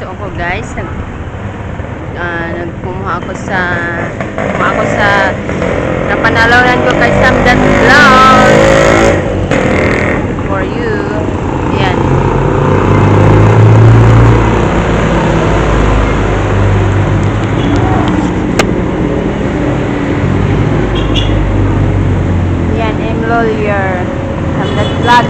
nandito ako guys. Kumuha ako sa napanalunan ko kay Sam That Vlog for you. Yan. Yan, Lawyer Sam That Vlog.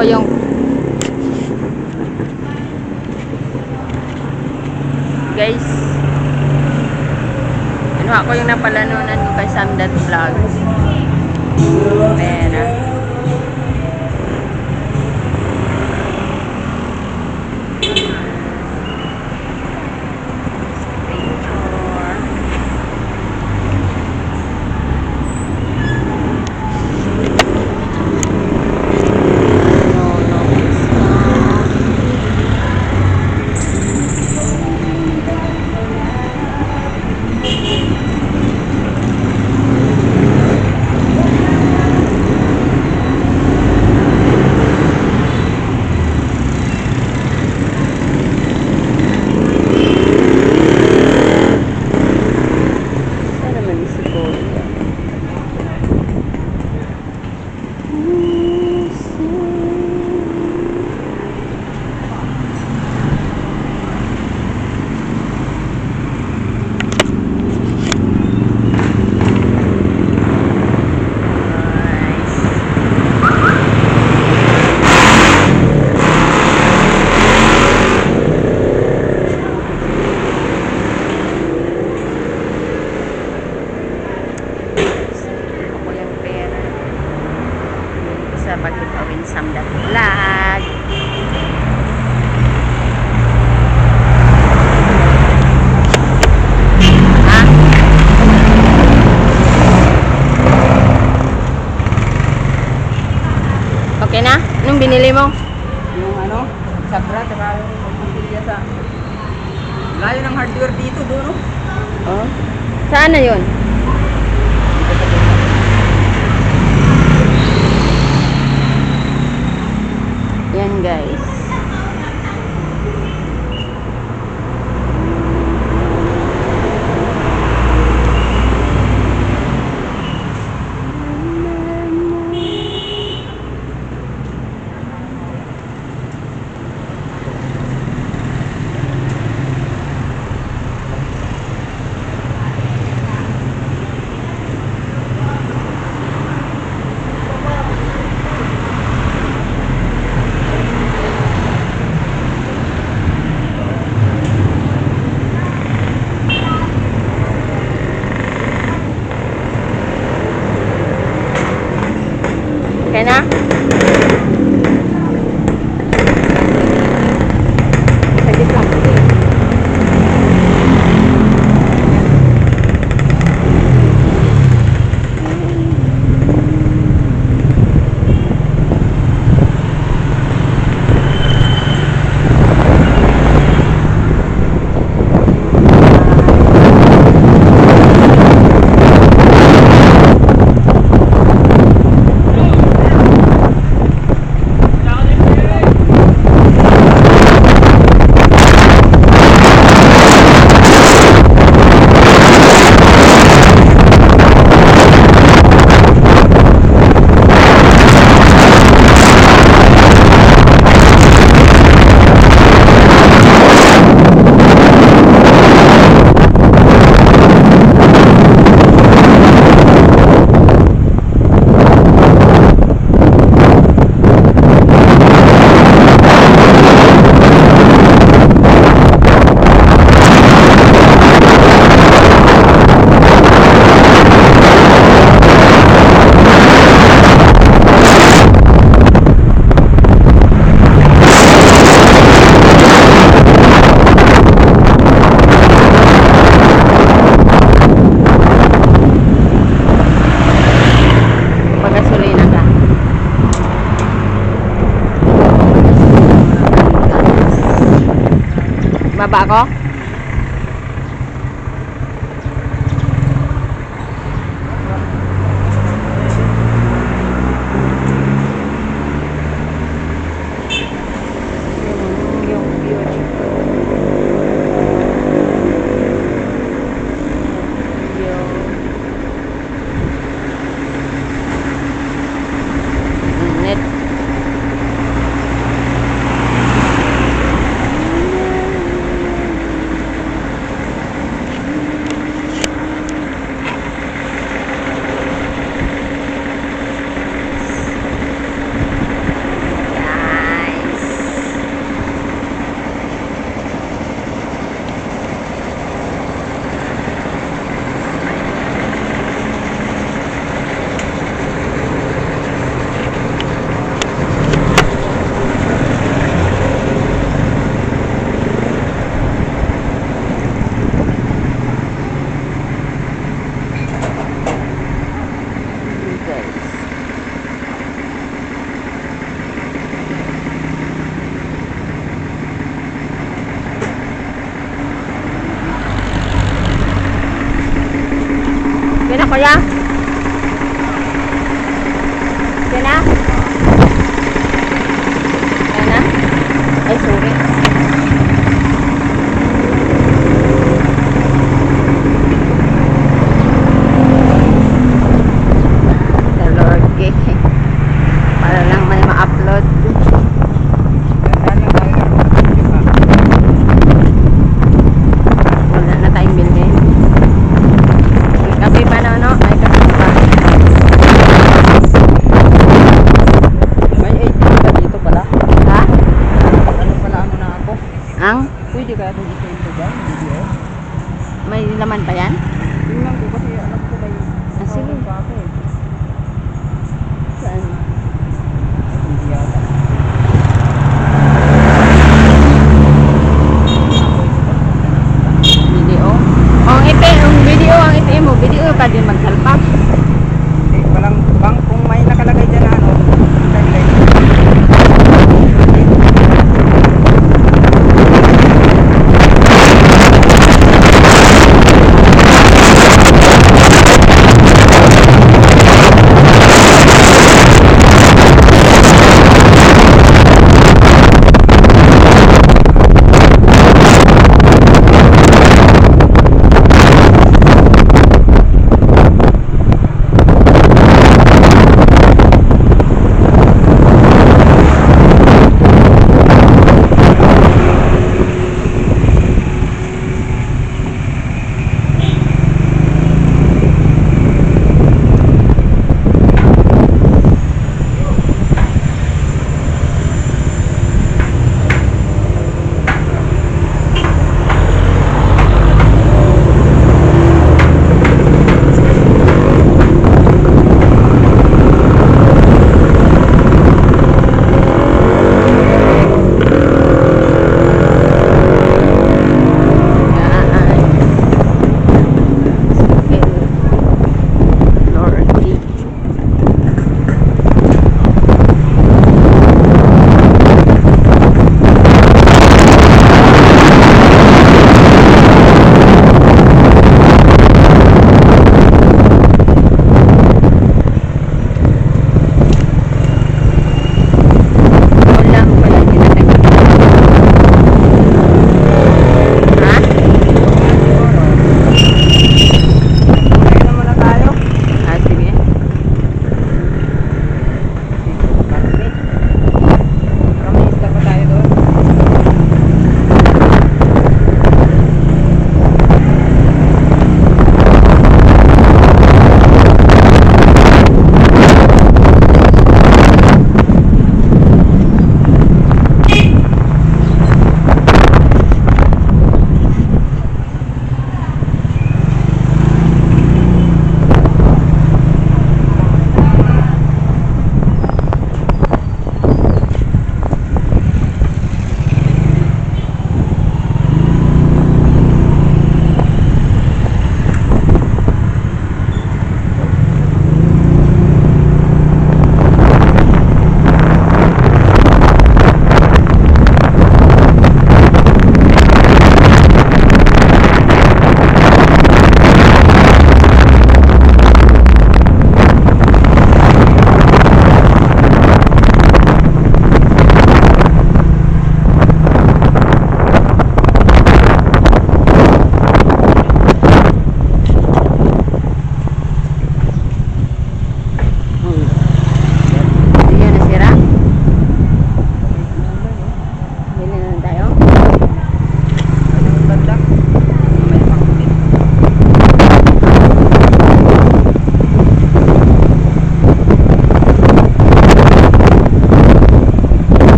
Ko yung guys, ako yung napalanunan ko kay Sam That Vlog. Pera. Sa pagkikawin Sam That Vlog. Ha? Okay na? Anong binili mo? Yung ano, sabra, saka yung pagpapilya sa layo ng hardware dito, doon. Oh. Saan na yun? Yan guys. Okay na? Saglit lang. Baba ko? Yung view. Net. Yan na kuya? Yan na? Yan na? Ay, sorry. The Lord gave. Para lang may ma-upload. Wala na tayong bilhin. Kape pa na, no? Ay, kape pa. May 18 ka dito pala. Ha? Ano pala ano na ako? Ang? Pwede kaya ito dito ito ba? Video? May laman pa yan? Tingnan ko kasi alam ko may Ah, sige. pa ako eh. Saan? Hindi yata. Video? Oh, ang video, ang ipi mo. Video ka din magsalpak. Eh, walang bang kung may nakalagay dyan na ano. Timeline.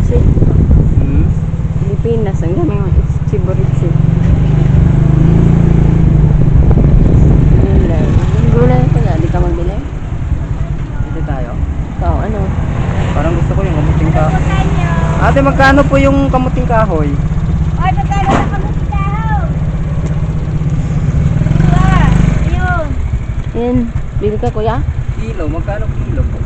Chiborichi. Hmm? Pilipinas, ang dami ng Chiborichi. Gulay. Yung gulay pala, di ka magbili? Dito tayo. Ikaw, ano? Parang gusto ko yung kamuting kahoy. Ate, magkano po yung kamuting kahoy? Ay, magkano na kamuting kahoy? Ayun. Yan, bili ka kuya? Kilo, magkano kilo po?